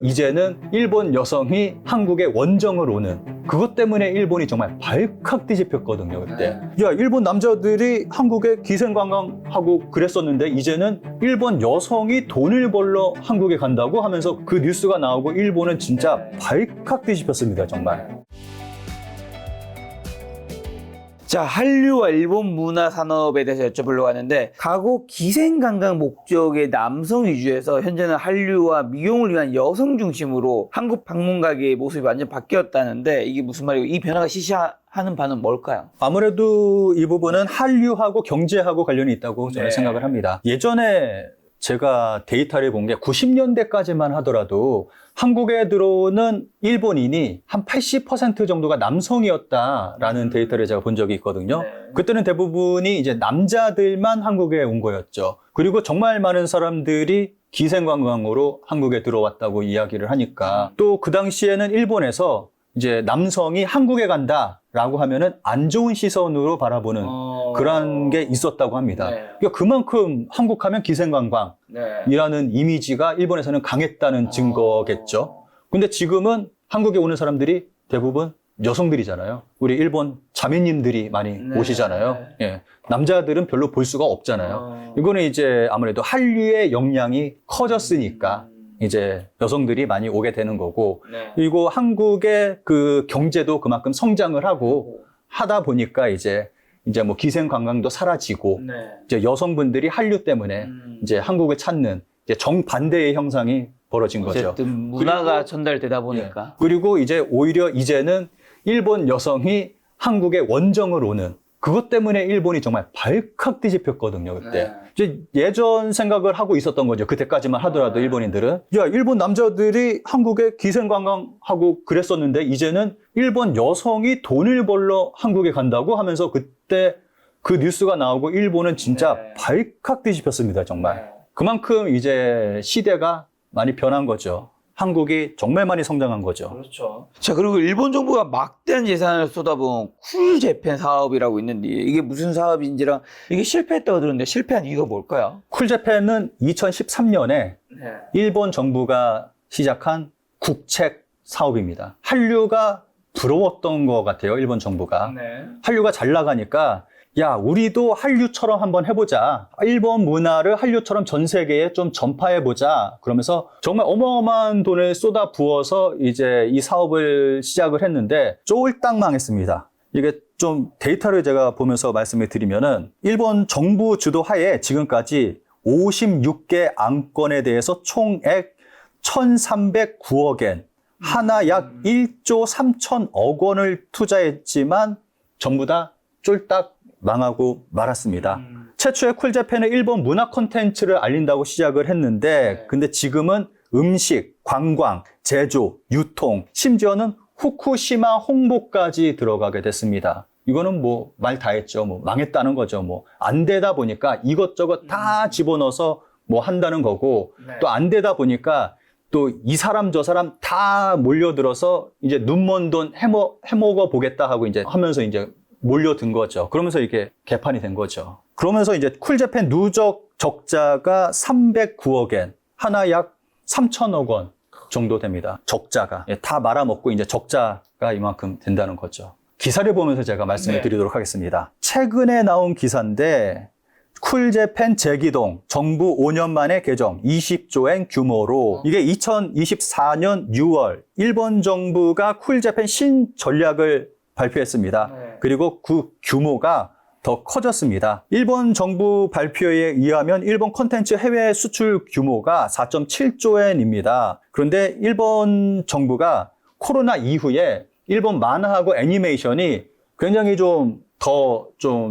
이제는 일본 여성이 한국에 원정을 오는 그것 때문에 일본이 정말 발칵 뒤집혔거든요, 그때. 야, 일본 남자들이 한국에 기생관광하고 그랬었는데 이제는 일본 여성이 돈을 벌러 한국에 간다고 하면서 그 뉴스가 나오고 일본은 진짜 발칵 뒤집혔습니다, 정말. 자, 한류와 일본 문화 산업에 대해서 여쭤보려고 하는데, 과거 기생관광 목적의 남성 위주에서 현재는 한류와 미용을 위한 여성 중심으로 한국 방문 가게의 모습이 완전 바뀌었다는데, 이게 무슨 말이고 이 변화가 시시하는 바는 뭘까요? 아무래도 이 부분은 한류하고 경제하고 관련이 있다고 저는 생각을 합니다. 예전에 제가 데이터를 본 게 90년대까지만 하더라도 한국에 들어오는 일본인이 한 80% 정도가 남성이었다라는 데이터를 제가 본 적이 있거든요. 그때는 대부분이 이제 남자들만 한국에 온 거였죠. 그리고 정말 많은 사람들이 기생관광으로 한국에 들어왔다고 이야기를 하니까 또 그 당시에는 일본에서 이제 남성이 한국에 간다라고 하면은 안 좋은 시선으로 바라보는 그런 게 있었다고 합니다. 그러니까 그만큼 한국 하면 기생관광이라는 이미지가 일본에서는 강했다는 증거겠죠. 근데 지금은 한국에 오는 사람들이 대부분 여성들이잖아요. 우리 일본 자매님들이 많이 오시잖아요. 예. 남자들은 별로 볼 수가 없잖아요. 이거는 이제 아무래도 한류의 역량이 커졌으니까 이제 여성들이 많이 오게 되는 거고, 그리고 한국의 그 경제도 그만큼 성장을 하고 하다 보니까 이제 뭐 기생관광도 사라지고, 이제 여성분들이 한류 때문에 이제 한국을 찾는 이제 정반대의 형상이 벌어진 거죠. 어쨌든 문화가 전달되다 보니까. 그리고 이제 오히려 이제는 일본 여성이 한국에 원정을 오는 그것 때문에 일본이 정말 발칵 뒤집혔거든요, 그때. 이제 예전 생각을 하고 있었던 거죠. 그때까지만 하더라도 일본인들은. 야, 일본 남자들이 한국에 기생관광하고 그랬었는데 이제는 일본 여성이 돈을 벌러 한국에 간다고 하면서 그때 그 뉴스가 나오고 일본은 진짜 발칵 뒤집혔습니다, 정말. 그만큼 이제 시대가 많이 변한 거죠. 한국이 정말 많이 성장한 거죠. 그렇죠. 자, 그리고 일본 정부가 막대한 예산을 쏟아부은 쿨재팬 사업이라고 있는데 이게 무슨 사업인지랑 이게 실패했다고 들었는데 실패한 이유가 뭘까요? 쿨재팬은 2013년에 일본 정부가 시작한 국책 사업입니다. 한류가 부러웠던 것 같아요, 일본 정부가. 한류가 잘 나가니까 야, 우리도 한류처럼 한번 해보자. 일본 문화를 한류처럼 전 세계에 좀 전파해보자. 그러면서 정말 어마어마한 돈을 쏟아 부어서 이제 이 사업을 시작을 했는데 쫄딱 망했습니다. 이게 좀 데이터를 제가 보면서 말씀을 드리면은 일본 정부 주도 하에 지금까지 56개 안건에 대해서 총액 1,309억 엔, 하나 약 1조 3천억 원을 투자했지만 전부 다 쫄딱 망하고 말았습니다. 최초의 쿨재팬은 일본 문화 콘텐츠를 알린다고 시작을 했는데 근데 지금은 음식, 관광, 제조, 유통, 심지어는 후쿠시마 홍보까지 들어가게 됐습니다. 이거는 뭐 말 다 했죠. 뭐 망했다는 거죠. 뭐 안 되다 보니까 이것저것 다 집어넣어서 뭐 한다는 거고 또 안 되다 보니까 또 이 사람 저 사람 다 몰려들어서 이제 눈먼 돈 해먹어 보겠다 하고 이제 하면서 이제 몰려든 거죠. 그러면서 이게 개판이 된 거죠. 그러면서 이제 쿨재팬 누적 적자가 309억 엔, 하나 약 3천억 원 정도 됩니다. 적자가. 다 말아먹고 이제 적자가 이만큼 된다는 거죠. 기사를 보면서 제가 말씀을 드리도록 하겠습니다. 최근에 나온 기사인데 쿨재팬 재기동, 정부 5년 만에 개정 20조엔 규모로 이게 2024년 6월 일본 정부가 쿨재팬 신전략을 발표했습니다. 그리고 그 규모가 더 커졌습니다. 일본 정부 발표에 의하면 일본 콘텐츠 해외 수출 규모가 4.7조엔입니다. 그런데 일본 정부가 코로나 이후에 일본 만화하고 애니메이션이 굉장히 좀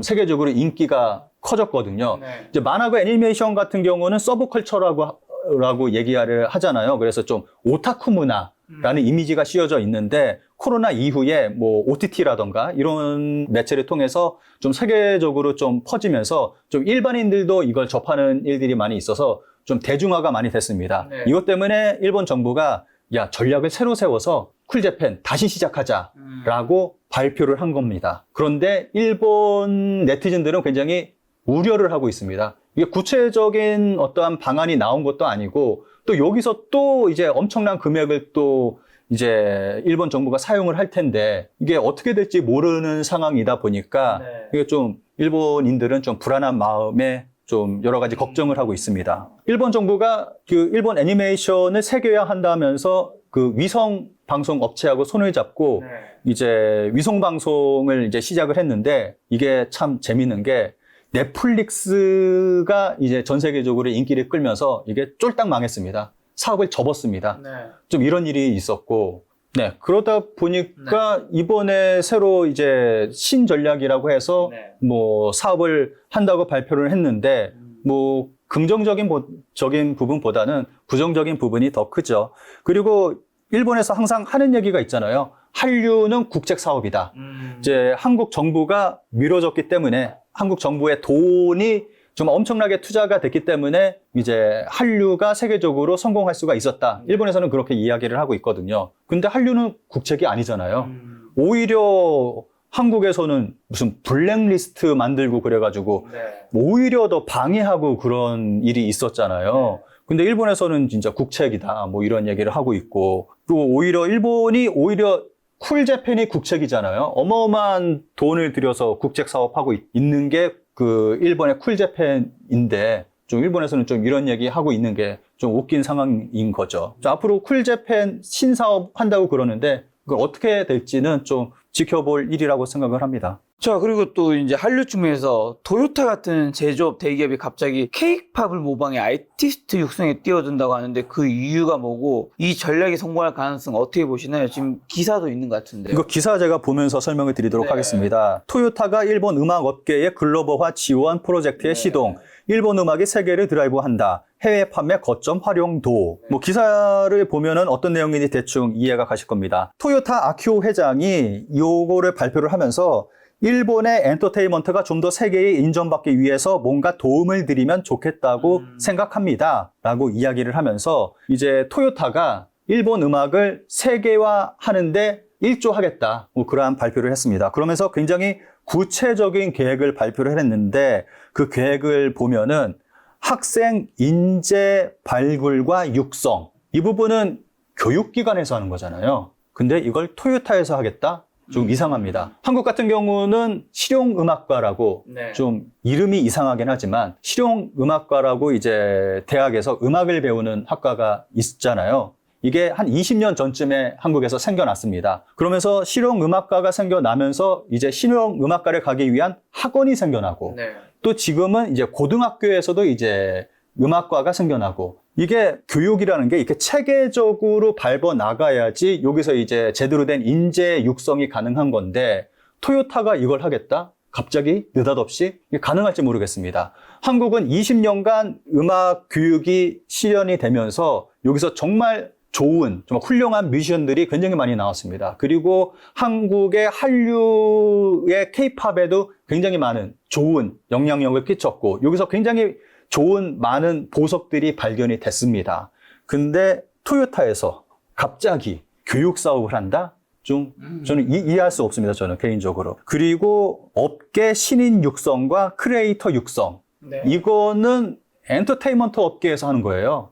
세계적으로 인기가 커졌거든요. 이제 만화고 애니메이션 같은 경우는 서브컬처라고 얘기를 하잖아요. 그래서 좀 오타쿠 문화라는 이미지가 씌워져 있는데 코로나 이후에 뭐 OTT라던가 이런 매체를 통해서 좀 세계적으로 좀 퍼지면서 좀 일반인들도 이걸 접하는 일들이 많이 있어서 좀 대중화가 많이 됐습니다. 이것 때문에 일본 정부가 야, 전략을 새로 세워서 쿨재팬 다시 시작하자라고 발표를 한 겁니다. 그런데 일본 네티즌들은 굉장히 우려를 하고 있습니다. 이게 구체적인 어떠한 방안이 나온 것도 아니고 또 여기서 또 이제 엄청난 금액을 또 이제 일본 정부가 사용을 할 텐데 이게 어떻게 될지 모르는 상황이다 보니까 이게 좀 일본인들은 좀 불안한 마음에 좀 여러 가지 걱정을 하고 있습니다. 일본 정부가 그 일본 애니메이션을 세계화한다면서 그 위성 방송 업체하고 손을 잡고 이제 위성 방송을 이제 시작을 했는데 이게 참 재밌는 게 넷플릭스가 이제 전 세계적으로 인기를 끌면서 이게 쫄딱 망했습니다. 사업을 접었습니다. 좀 이런 일이 있었고, 네. 그러다 보니까 이번에 새로 이제 신전략이라고 해서 뭐 사업을 한다고 발표를 했는데, 뭐 긍정적인 적인 부분보다는 부정적인 부분이 더 크죠. 그리고 일본에서 항상 하는 얘기가 있잖아요. 한류는 국책 사업이다. 이제 한국 정부가 밀어줬기 때문에 한국 정부의 돈이 좀 엄청나게 투자가 됐기 때문에 이제 한류가 세계적으로 성공할 수가 있었다. 일본에서는 그렇게 이야기를 하고 있거든요. 근데 한류는 국책이 아니잖아요. 오히려 한국에서는 무슨 블랙리스트 만들고 그래가지고 오히려 더 방해하고 그런 일이 있었잖아요. 근데 일본에서는 진짜 국책이다. 뭐 이런 얘기를 하고 있고 또 오히려 일본이 오히려 쿨재팬이 국책이잖아요. 어마어마한 돈을 들여서 국책 사업하고 있는 게 그 일본의 쿨재팬인데 좀 일본에서는 좀 이런 얘기 하고 있는 게 좀 웃긴 상황인 거죠. 앞으로 쿨재팬 신사업 한다고 그러는데 그걸 어떻게 될지는 좀 지켜볼 일이라고 생각을 합니다. 자, 그리고 또 이제 한류 측면에서 토요타 같은 제조업 대기업이 갑자기 케이팝을 모방해 아티스트 육성에 뛰어든다고 하는데 그 이유가 뭐고 이 전략이 성공할 가능성 어떻게 보시나요? 지금 기사도 있는 것 같은데요. 이거 기사 제가 보면서 설명을 드리도록 하겠습니다. 토요타가 일본 음악 업계의 글로벌화 지원 프로젝트의 시동, 일본 음악이 세계를 드라이브한다. 해외 판매 거점 활용도. 뭐 기사를 보면은 어떤 내용인지 대충 이해가 가실 겁니다. 토요타 아키오 회장이 요거를 발표를 하면서 일본의 엔터테인먼트가 좀 더 세계에 인정받기 위해서 뭔가 도움을 드리면 좋겠다고 생각합니다. 라고 이야기를 하면서 이제 토요타가 일본 음악을 세계화하는데 일조하겠다. 뭐 그러한 발표를 했습니다. 그러면서 굉장히 구체적인 계획을 발표를 했는데 그 계획을 보면은 학생 인재 발굴과 육성. 이 부분은 교육기관에서 하는 거잖아요. 근데 이걸 토요타에서 하겠다? 좀 이상합니다. 한국 같은 경우는 실용음악과라고 좀 이름이 이상하긴 하지만 실용음악과라고 이제 대학에서 음악을 배우는 학과가 있잖아요. 이게 한 20년 전쯤에 한국에서 생겨났습니다. 그러면서 실용음악과가 생겨나면서 이제 실용음악과를 가기 위한 학원이 생겨나고 또 지금은 이제 고등학교에서도 이제 음악과가 생겨나고 이게 교육이라는 게 이렇게 체계적으로 밟아 나가야지 여기서 이제 제대로 된 인재 육성이 가능한 건데 토요타가 이걸 하겠다? 갑자기 느닷없이 이게 가능할지 모르겠습니다. 한국은 20년간 음악 교육이 실현이 되면서 여기서 정말 좋은, 정말 훌륭한 뮤지션들이 굉장히 많이 나왔습니다. 그리고 한국의 한류의 케이팝에도 굉장히 많은 좋은 영향력을 끼쳤고 여기서 굉장히 좋은 많은 보석들이 발견이 됐습니다. 근데 토요타에서 갑자기 교육 사업을 한다? 좀 저는 이해할 수 없습니다. 저는 개인적으로. 그리고 업계 신인 육성과 크리에이터 육성. 이거는 엔터테인먼트 업계에서 하는 거예요.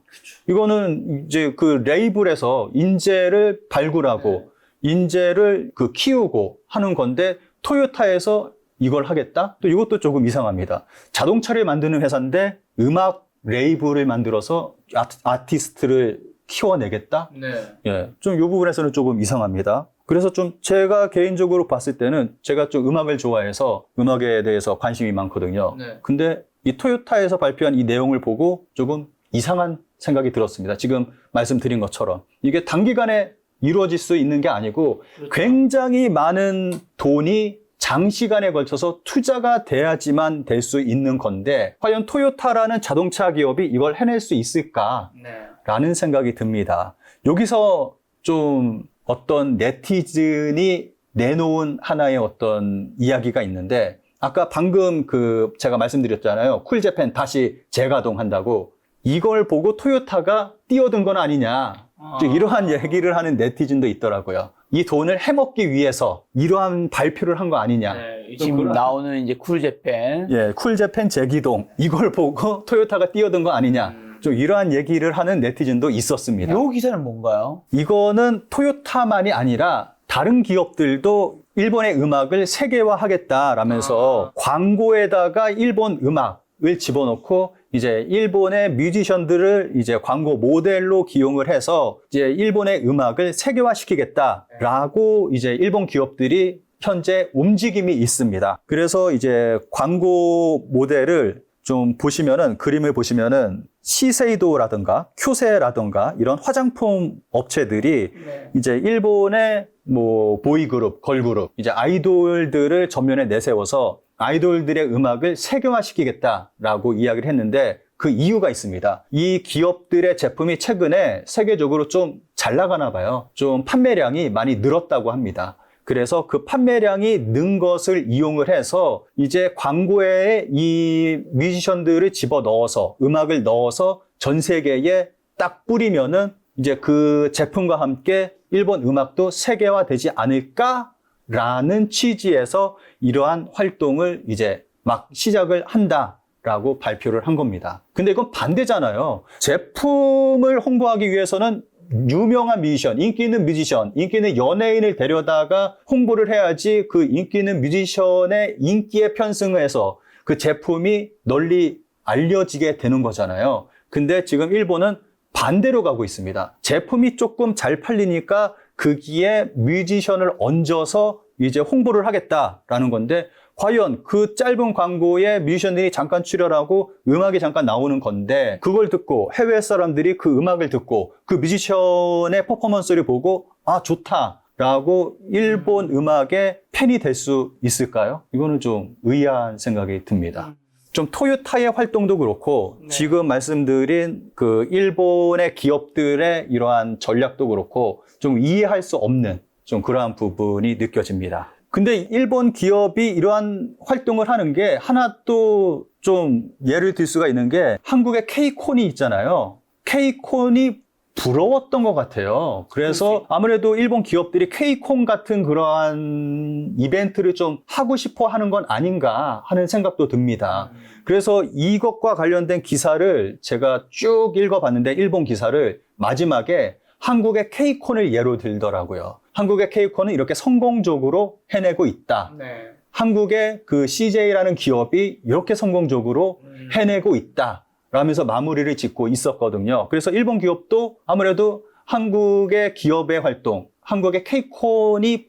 이거는 이제 그 레이블에서 인재를 발굴하고 인재를 그 키우고 하는 건데 토요타에서 이걸 하겠다? 또 이것도 조금 이상합니다. 자동차를 만드는 회사인데 음악 레이블을 만들어서 아티스트를 키워내겠다? 예, 좀 이 부분에서는 조금 이상합니다. 그래서 좀 제가 개인적으로 봤을 때는 제가 좀 음악을 좋아해서 음악에 대해서 관심이 많거든요. 근데 이 토요타에서 발표한 이 내용을 보고 조금 이상한 생각이 들었습니다. 지금 말씀드린 것처럼. 이게 단기간에 이루어질 수 있는 게 아니고 굉장히 많은 돈이 장시간에 걸쳐서 투자가 돼야지만 될 수 있는 건데 과연 토요타라는 자동차 기업이 이걸 해낼 수 있을까라는 생각이 듭니다. 여기서 좀 어떤 네티즌이 내놓은 하나의 어떤 이야기가 있는데 아까 방금 그 제가 말씀드렸잖아요. 쿨재팬 다시 재가동한다고. 이걸 보고 토요타가 뛰어든 건 아니냐. 이러한 얘기를 하는 네티즌도 있더라고요. 이 돈을 해먹기 위해서 이러한 발표를 한 거 아니냐. 지금 나오는 이제 쿨재팬. 예, 쿨재팬 재기동. 이걸 보고 토요타가 뛰어든 거 아니냐. 좀 이러한 얘기를 하는 네티즌도 있었습니다. 이 기사는 뭔가요? 이거는 토요타만이 아니라 다른 기업들도 일본의 음악을 세계화하겠다라면서 광고에다가 일본 음악을 집어넣고 이제 일본의 뮤지션들을 이제 광고 모델로 기용을 해서 이제 일본의 음악을 세계화시키겠다라고 이제 일본 기업들이 현재 움직임이 있습니다. 그래서 이제 광고 모델을 좀 보시면은, 그림을 보시면은 시세이도라든가 큐세라든가 이런 화장품 업체들이 이제 일본의 뭐 보이그룹, 걸그룹, 이제 아이돌들을 전면에 내세워서 아이돌들의 음악을 세계화시키겠다라고 이야기를 했는데 그 이유가 있습니다. 이 기업들의 제품이 최근에 세계적으로 좀 잘 나가나 봐요. 좀 판매량이 많이 늘었다고 합니다. 그래서 그 판매량이 는 것을 이용을 해서 이제 광고에 이 뮤지션들을 집어넣어서 음악을 넣어서 전 세계에 딱 뿌리면은 이제 그 제품과 함께 일본 음악도 세계화되지 않을까라는 취지에서 이러한 활동을 이제 막 시작을 한다라고 발표를 한 겁니다. 근데 이건 반대잖아요. 제품을 홍보하기 위해서는 유명한 뮤지션, 인기 있는 뮤지션, 인기 있는 연예인을 데려다가 홍보를 해야지 그 인기 있는 뮤지션의 인기에 편승해서 그 제품이 널리 알려지게 되는 거잖아요. 근데 지금 일본은 반대로 가고 있습니다. 제품이 조금 잘 팔리니까 거기에 뮤지션을 얹어서 이제 홍보를 하겠다라는 건데 과연 그 짧은 광고에 뮤지션들이 잠깐 출연하고 음악이 잠깐 나오는 건데 그걸 듣고 해외 사람들이 그 음악을 듣고 그 뮤지션의 퍼포먼스를 보고 아 좋다라고 일본 음악의 팬이 될 수 있을까요? 이거는 좀 의아한 생각이 듭니다. 좀 토요타의 활동도 그렇고 지금 말씀드린 그 일본의 기업들의 이러한 전략도 그렇고 좀 이해할 수 없는 좀 그러한 부분이 느껴집니다. 근데 일본 기업이 이러한 활동을 하는 게 하나 또 좀 예를 들 수가 있는 게 한국의 K콘이 있잖아요. K콘이 부러웠던 것 같아요. 그래서 아무래도 일본 기업들이 K콘 같은 그러한 이벤트를 좀 하고 싶어 하는 건 아닌가 하는 생각도 듭니다. 그래서 이것과 관련된 기사를 제가 쭉 읽어봤는데 일본 기사를 마지막에 한국의 K콘을 예로 들더라고요. 한국의 K콘은 이렇게 성공적으로 해내고 있다. 한국의 그 CJ라는 기업이 이렇게 성공적으로 해내고 있다. 라면서 마무리를 짓고 있었거든요. 그래서 일본 기업도 아무래도 한국의 기업의 활동, 한국의 K콘이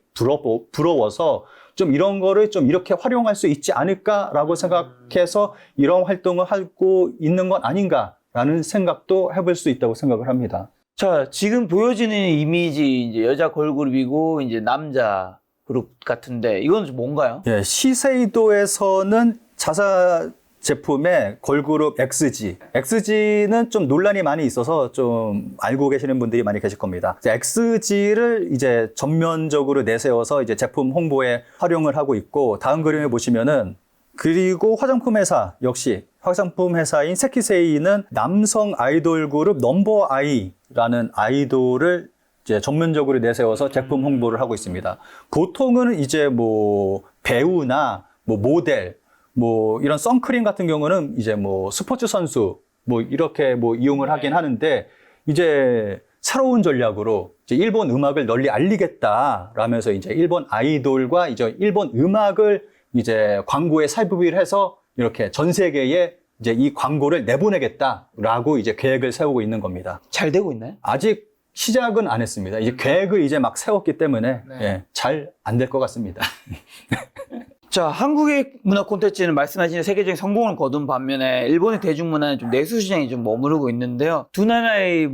부러워서 좀 이런 거를 좀 이렇게 활용할 수 있지 않을까라고 생각해서 이런 활동을 하고 있는 건 아닌가라는 생각도 해볼 수 있다고 생각을 합니다. 자, 지금 보여지는 이미지 이제 여자 걸그룹이고 이제 남자 그룹 같은데 이건 뭔가요? 예, 시세이도에서는 자사 제품의 걸그룹 XG. XG는 좀 논란이 많이 있어서 좀 알고 계시는 분들이 많이 계실 겁니다. XG를 이제 전면적으로 내세워서 이제 제품 홍보에 활용을 하고 있고, 다음 그림을 보시면은, 그리고 화장품 회사 역시 화장품 회사인 세키세이는 남성 아이돌 그룹 넘버 아이라는 아이돌을 이제 전면적으로 내세워서 제품 홍보를 하고 있습니다. 보통은 이제 뭐 배우나 뭐 모델, 뭐 이런 선크림 같은 경우는 이제 뭐 스포츠 선수 뭐 이렇게 뭐 이용을 하긴 하는데 이제 새로운 전략으로 이제 일본 음악을 널리 알리겠다라면서 이제 일본 아이돌과 이제 일본 음악을 이제 광고에 삽입을 해서 이렇게 전 세계에 이제 이 광고를 내보내겠다라고 이제 계획을 세우고 있는 겁니다. 잘 되고 있나요? 아직 시작은 안 했습니다. 이제 계획을 이제 막 세웠기 때문에 예, 잘 안 될 것 같습니다. 자, 한국의 문화 콘텐츠는 말씀하신 세계적인 성공을 거둔 반면에 일본의 대중문화는 좀 내수 시장이 좀 머무르고 있는데요. 두 나라의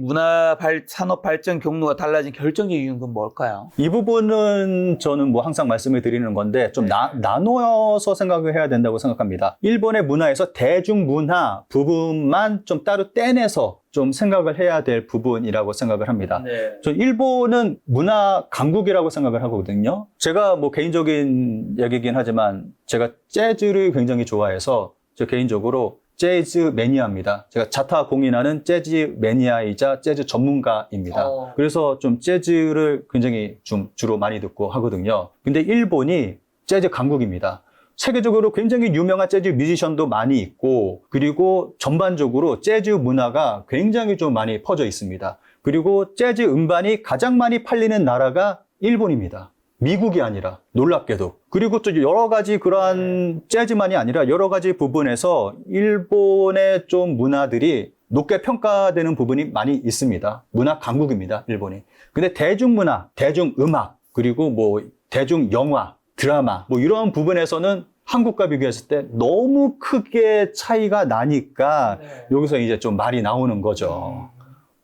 산업 발전 경로가 달라진 결정적 이유는 그건 뭘까요? 이 부분은 저는 뭐 항상 말씀을 드리는 건데 좀 나눠서 생각을 해야 된다고 생각합니다. 일본의 문화에서 대중문화 부분만 좀 따로 떼내서 좀 생각을 해야 될 부분이라고 생각을 합니다. 전 일본은 문화 강국이라고 생각을 하거든요. 제가 뭐 개인적인 얘기긴 하지만 제가 재즈를 굉장히 좋아해서 저 개인적으로 재즈 매니아입니다. 제가 자타 공인하는 재즈 매니아이자 재즈 전문가입니다. 그래서 좀 재즈를 굉장히 좀 주로 많이 듣고 하거든요. 근데 일본이 재즈 강국입니다. 세계적으로 굉장히 유명한 재즈 뮤지션도 많이 있고, 그리고 전반적으로 재즈 문화가 굉장히 좀 많이 퍼져 있습니다. 그리고 재즈 음반이 가장 많이 팔리는 나라가 일본입니다. 미국이 아니라, 놀랍게도. 그리고 또 여러 가지 그러한 재즈만이 아니라 여러 가지 부분에서 일본의 좀 문화들이 높게 평가되는 부분이 많이 있습니다. 문화 강국입니다, 일본이. 근데 대중문화, 대중음악, 그리고 뭐 대중영화, 드라마, 뭐 이런 부분에서는 한국과 비교했을 때 너무 크게 차이가 나니까 여기서 이제 좀 말이 나오는 거죠.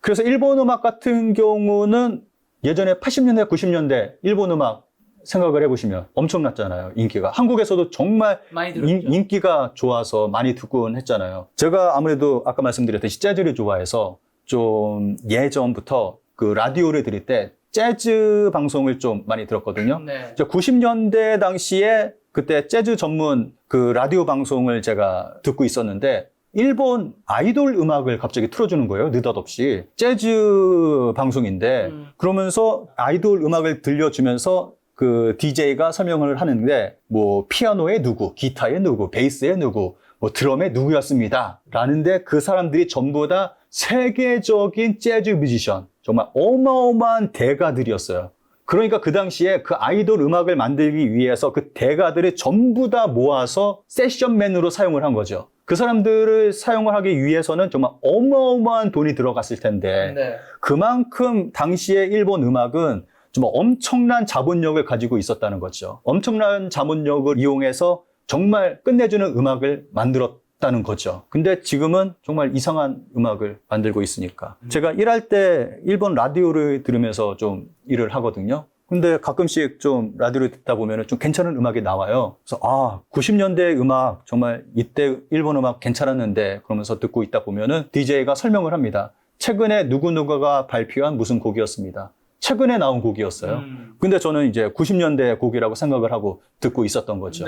그래서 일본 음악 같은 경우는 예전에 80년대, 90년대 일본 음악 생각을 해보시면 엄청났잖아요, 인기가. 한국에서도 정말 많이 들었죠. 인기가 좋아서 많이 듣곤 했잖아요. 제가 아무래도 아까 말씀드렸듯이 재즈를 좋아해서 좀 예전부터 그 라디오를 들을 때 재즈 방송을 좀 많이 들었거든요. 네. 90년대 당시에 그때 재즈 전문 그 라디오 방송을 제가 듣고 있었는데 일본 아이돌 음악을 갑자기 틀어주는 거예요. 느닷없이. 재즈 방송인데 그러면서 아이돌 음악을 들려주면서 그 DJ가 설명을 하는데 뭐 피아노의 누구, 기타의 누구, 베이스의 누구, 뭐 드럼의 누구였습니다. 라는데 그 사람들이 전부 다 세계적인 재즈 뮤지션, 정말 어마어마한 대가들이었어요. 그러니까 그 당시에 그 아이돌 음악을 만들기 위해서 그 대가들을 전부 다 모아서 세션맨으로 사용을 한 거죠. 그 사람들을 사용을 하기 위해서는 정말 어마어마한 돈이 들어갔을 텐데 그만큼 당시에 일본 음악은 정말 엄청난 자본력을 가지고 있었다는 거죠. 엄청난 자본력을 이용해서 정말 끝내주는 음악을 만들었다는 거죠. 근데 지금은 정말 이상한 음악을 만들고 있으니까. 제가 일할 때 일본 라디오를 들으면서 좀 일을 하거든요. 근데 가끔씩 좀 라디오를 듣다 보면 좀 괜찮은 음악이 나와요. 그래서 90년대 음악 정말 이때 일본 음악 괜찮았는데 그러면서 듣고 있다 보면은 DJ가 설명을 합니다. 최근에 누구누구가 발표한 무슨 곡이었습니다. 최근에 나온 곡이었어요. 근데 저는 이제 90년대 곡이라고 생각을 하고 듣고 있었던 거죠.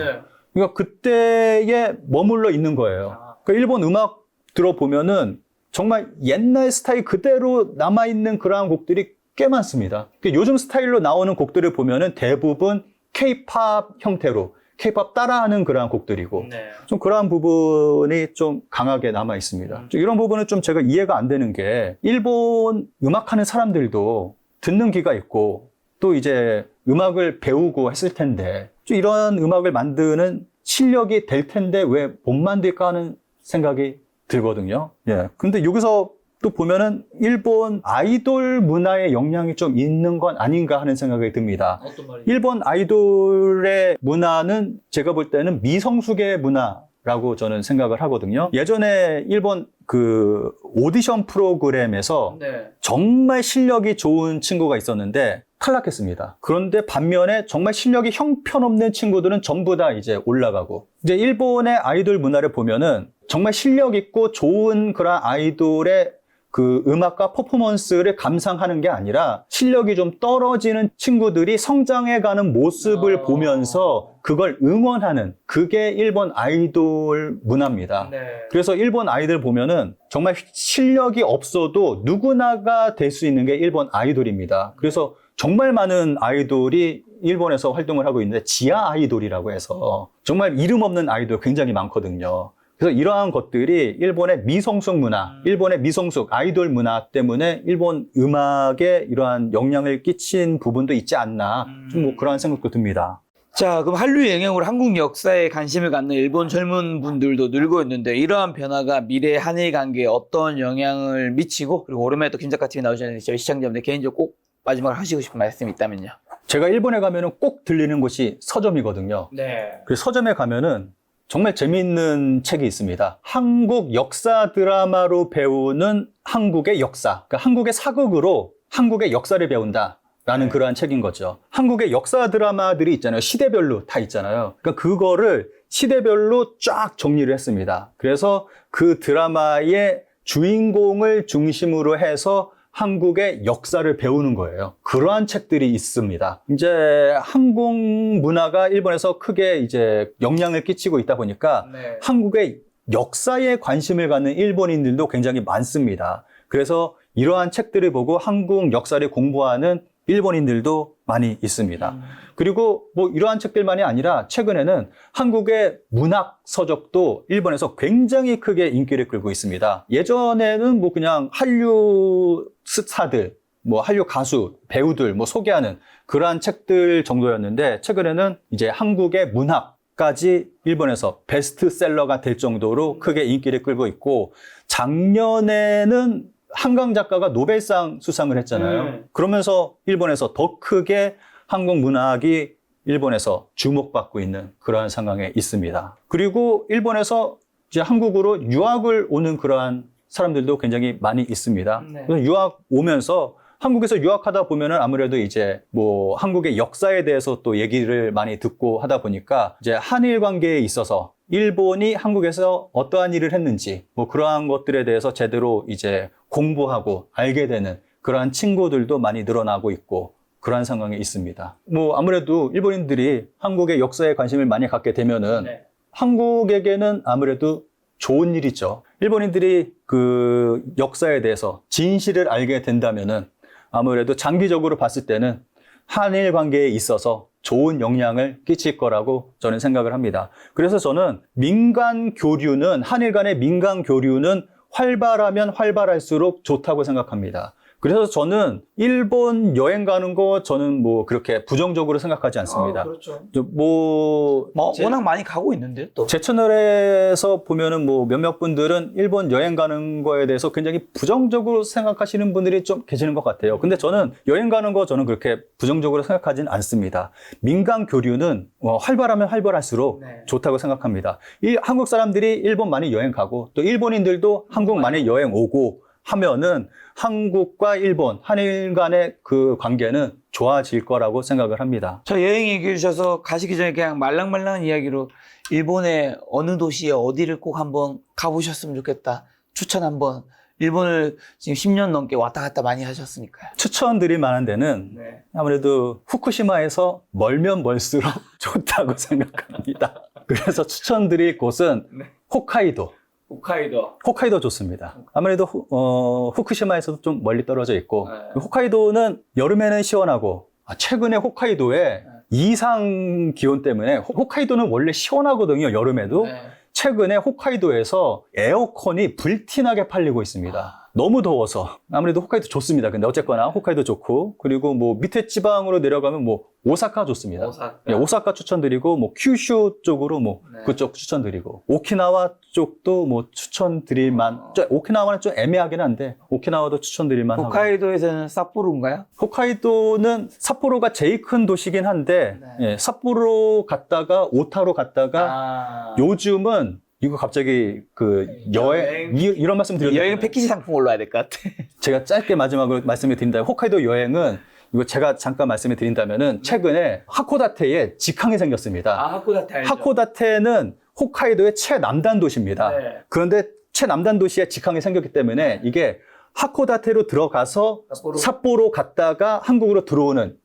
그러니까 그때에 머물러 있는 거예요. 그러니까 일본 음악 들어보면은 정말 옛날 스타일 그대로 남아있는 그러한 곡들이 꽤 많습니다. 그러니까 요즘 스타일로 나오는 곡들을 보면은 대부분 K-팝 형태로 K-팝 따라하는 그러한 곡들이고 좀 그러한 부분이 좀 강하게 남아 있습니다. 이런 부분은 좀 제가 이해가 안 되는 게 일본 음악하는 사람들도 듣는 귀가 있고 또 이제 음악을 배우고 했을 텐데 좀 이런 음악을 만드는 실력이 될 텐데 왜 못 만들까 하는 생각이 들거든요. 예. 근데 여기서 또 보면은 일본 아이돌 문화의 영향이 좀 있는 건 아닌가 하는 생각이 듭니다. 어떤 말이죠? 일본 아이돌의 문화는 제가 볼 때는 미성숙의 문화라고 저는 생각을 하거든요. 예전에 일본 그 오디션 프로그램에서 정말 실력이 좋은 친구가 있었는데 탈락했습니다. 그런데 반면에 정말 실력이 형편없는 친구들은 전부 다 이제 올라가고 이제 일본의 아이돌 문화를 보면은 정말 실력 있고 좋은 그런 아이돌의 그 음악과 퍼포먼스를 감상하는 게 아니라 실력이 좀 떨어지는 친구들이 성장해가는 모습을 보면서 그걸 응원하는 그게 일본 아이돌 문화입니다. 그래서 일본 아이들 보면은 정말 실력이 없어도 누구나가 될 수 있는 게 일본 아이돌입니다. 그래서 정말 많은 아이돌이 일본에서 활동을 하고 있는데 지하 아이돌이라고 해서 정말 이름 없는 아이돌 굉장히 많거든요. 그래서 이러한 것들이 일본의 미성숙 문화, 일본의 미성숙 아이돌 문화 때문에 일본 음악에 이러한 영향을 끼친 부분도 있지 않나 좀 뭐 그러한 생각도 듭니다. 자, 그럼 한류의 영향으로 한국 역사에 관심을 갖는 일본 젊은 분들도 늘고 있는데 이러한 변화가 미래 한일 관계에 어떤 영향을 미치고 그리고 오랜만에 또 김 작가님이 나오셨는데 저희 시청자분들 개인적으로 꼭 마지막으로 하시고 싶은 말씀이 있다면요. 제가 일본에 가면은 꼭 들리는 곳이 서점이거든요. 그래서 서점에 가면은 정말 재미있는 책이 있습니다. 한국 역사 드라마로 배우는 한국의 역사. 그러니까 한국의 사극으로 한국의 역사를 배운다라는 그러한 책인 거죠. 한국의 역사 드라마들이 있잖아요. 시대별로 다 있잖아요. 그러니까 그거를 시대별로 쫙 정리를 했습니다. 그래서 그 드라마의 주인공을 중심으로 해서 한국의 역사를 배우는 거예요. 그러한 책들이 있습니다. 이제 한국 문화가 일본에서 크게 이제 영향을 끼치고 있다 보니까 한국의 역사에 관심을 갖는 일본인들도 굉장히 많습니다. 그래서 이러한 책들을 보고 한국 역사를 공부하는 일본인들도 많이 있습니다. 그리고 뭐 이러한 책들만이 아니라 최근에는 한국의 문학 서적도 일본에서 굉장히 크게 인기를 끌고 있습니다. 예전에는 뭐 그냥 한류 스타들, 뭐 한류 가수, 배우들 뭐 소개하는 그러한 책들 정도였는데 최근에는 이제 한국의 문학까지 일본에서 베스트셀러가 될 정도로 크게 인기를 끌고 있고 작년에는 한강 작가가 노벨상 수상을 했잖아요. 그러면서 일본에서 더 크게 한국 문학이 일본에서 주목받고 있는 그러한 상황에 있습니다. 그리고 일본에서 이제 한국으로 유학을 오는 그러한 사람들도 굉장히 많이 있습니다. 네. 그래서 유학 오면서 한국에서 유학하다 보면은 아무래도 이제 뭐 한국의 역사에 대해서 또 얘기를 많이 듣고 하다 보니까 이제 한일 관계에 있어서 일본이 한국에서 어떠한 일을 했는지 뭐 그러한 것들에 대해서 제대로 이제 공부하고 알게 되는 그러한 친구들도 많이 늘어나고 있고 그러한 상황에 있습니다. 뭐 아무래도 일본인들이 한국의 역사에 관심을 많이 갖게 되면은 네. 한국에게는 아무래도 좋은 일이죠. 일본인들이 그 역사에 대해서 진실을 알게 된다면은 아무래도 장기적으로 봤을 때는 한일 관계에 있어서 좋은 영향을 끼칠 거라고 저는 생각을 합니다. 그래서 저는 민간 교류는, 한일 간의 민간 교류는 활발하면 활발할수록 좋다고 생각합니다. 그래서 저는 일본 여행 가는 거 저는 뭐 그렇게 부정적으로 생각하지 않습니다. 그렇죠. 뭐 워낙 많이 가고 있는데요, 또. 제 채널에서 보면은 뭐 몇몇 분들은 일본 여행 가는 거에 대해서 굉장히 부정적으로 생각하시는 분들이 좀 계시는 것 같아요. 근데 저는 여행 가는 거 저는 그렇게 부정적으로 생각하진 않습니다. 민간 교류는 활발하면 활발할수록 네. 좋다고 생각합니다. 한국 사람들이 일본 많이 여행 가고 또 일본인들도 한국 많이 여행 오고 하면은 한국과 일본, 한일 간의 그 관계는 좋아질 거라고 생각을 합니다. 저 여행 얘기해 주셔서 가시기 전에 그냥 말랑말랑한 이야기로 일본의 어느 도시에 어디를 꼭 한번 가보셨으면 좋겠다. 추천 한번. 일본을 지금 10년 넘게 왔다 갔다 많이 하셨으니까요. 추천드릴 만한 데는 네. 아무래도 후쿠시마에서 멀면 멀수록 좋다고 생각합니다. 그래서 추천드릴 곳은 네. 홋카이도. 홋카이도 좋습니다. 아무래도 후쿠시마에서도 좀 멀리 떨어져 있고 네. 홋카이도는 여름에는 시원하고 최근에 홋카이도에 이상 기온 때문에 홋카이도는 원래 시원하거든요. 여름에도. 네. 최근에 홋카이도에서 에어컨이 불티나게 팔리고 있습니다. 너무 더워서. 아무래도 홋카이도 좋습니다. 근데 어쨌거나 홋카이도 좋고, 그리고 뭐 밑에 지방으로 내려가면 뭐 오사카 좋습니다. 예, 오사카 추천드리고, 뭐 큐슈 쪽으로 뭐 네. 그쪽 추천드리고, 오키나와 쪽도 뭐 추천드릴 만, 오키나와는 좀 애매하긴 한데, 오키나와도 추천드릴 만 하고. 홋카이도에서는 삿포로인가요? 홋카이도는 삿포로가 제일 큰 도시긴 한데, 네. 예, 삿포로 갔다가 오타로 갔다가 요즘은 이거 갑자기 그 여행 이런 말씀 드렸는데 여행 패키지 상품 올라야 될 것 같아. 제가 짧게 마지막으로 말씀을 드린다면 홋카이도 여행은 이거 제가 잠깐 말씀을 드린다면은 최근에 하코다테에 직항이 생겼습니다. 하코다테 알죠? 하코다테는 홋카이도의 최남단 도시입니다. 네. 그런데 최남단 도시에 직항이 생겼기 때문에 이게 하코다테로 들어가서 삿포로 갔다가 한국으로 들어오는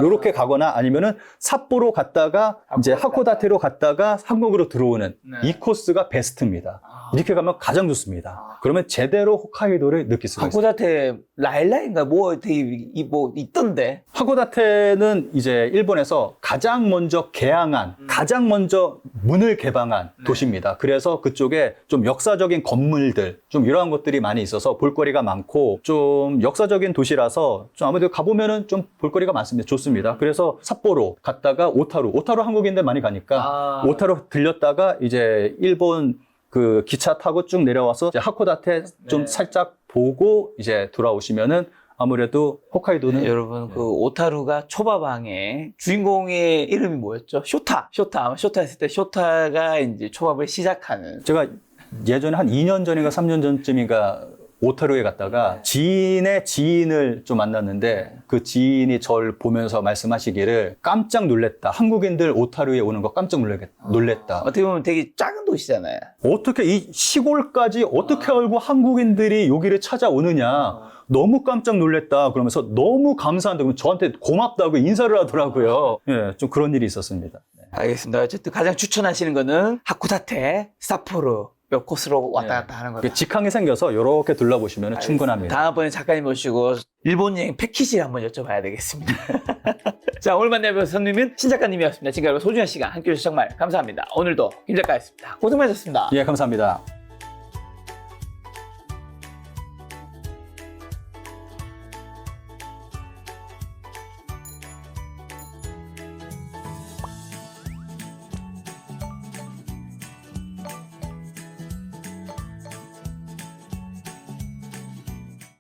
요렇게 가거나 아니면은 삿포로 갔다가 이제 하코다테로 갔다가 한국으로 들어오는 이 코스가 베스트입니다. 이렇게 가면 가장 좋습니다. 그러면 제대로 홋카이도를 느낄 수가 있습니다. 하코다테 라일라인가 뭐 되게 뭐 있던데. 하코다테는 이제 일본에서 가장 먼저 개항한, 가장 먼저 문을 개방한 도시입니다. 그래서 그쪽에 좀 역사적인 건물들, 좀 이러한 것들이 많이 있어서 볼거리가 많고, 좀 역사적인 도시라서 좀 아무래도 가보면은 좀 볼거리가 많습니다. 좋습니다. 그래서 삿포로 갔다가 오타루 한국인들 많이 가니까 오타루 들렸다가 이제 일본 그 기차 타고 쭉 내려와서 이제 하코다테 좀 살짝 보고 이제 돌아오시면은 아무래도 홋카이도는 여러분 그 오타루가 초밥왕의 주인공의 이름이 뭐였죠? 쇼타 아마 쇼타 했을 때 쇼타가 이제 초밥을 시작하는. 제가 예전에 한 2년 전인가 3년 전쯤인가 오타루에 갔다가 지인의 지인을 좀 만났는데 그 지인이 저를 보면서 말씀하시기를 깜짝 놀랬다. 한국인들 오타루에 오는 거 깜짝 놀랬다. 어떻게 보면 되게 작은 도시잖아요. 어떻게 이 시골까지 어떻게 알고 한국인들이 여기를 찾아오느냐. 너무 깜짝 놀랬다. 그러면서 너무 감사한다고 저한테 고맙다고 인사를 하더라고요. 예, 좀 그런 일이 있었습니다. 알겠습니다. 어쨌든 가장 추천하시는 거는 하코다테, 삿포로 몇 코스로 왔다 갔다 하는 거다. 직항이 생겨서 이렇게 둘러보시면 충분합니다. 다음번에 작가님 모시고 일본 여행 패키지를 한번 여쭤봐야 되겠습니다. 자, 오늘 만나본 손님은 신 작가님이었습니다. 지금까지 소중한 시간 함께해 주셔서 정말 감사합니다. 오늘도 김 작가였습니다. 고생 많으셨습니다. 예, 감사합니다.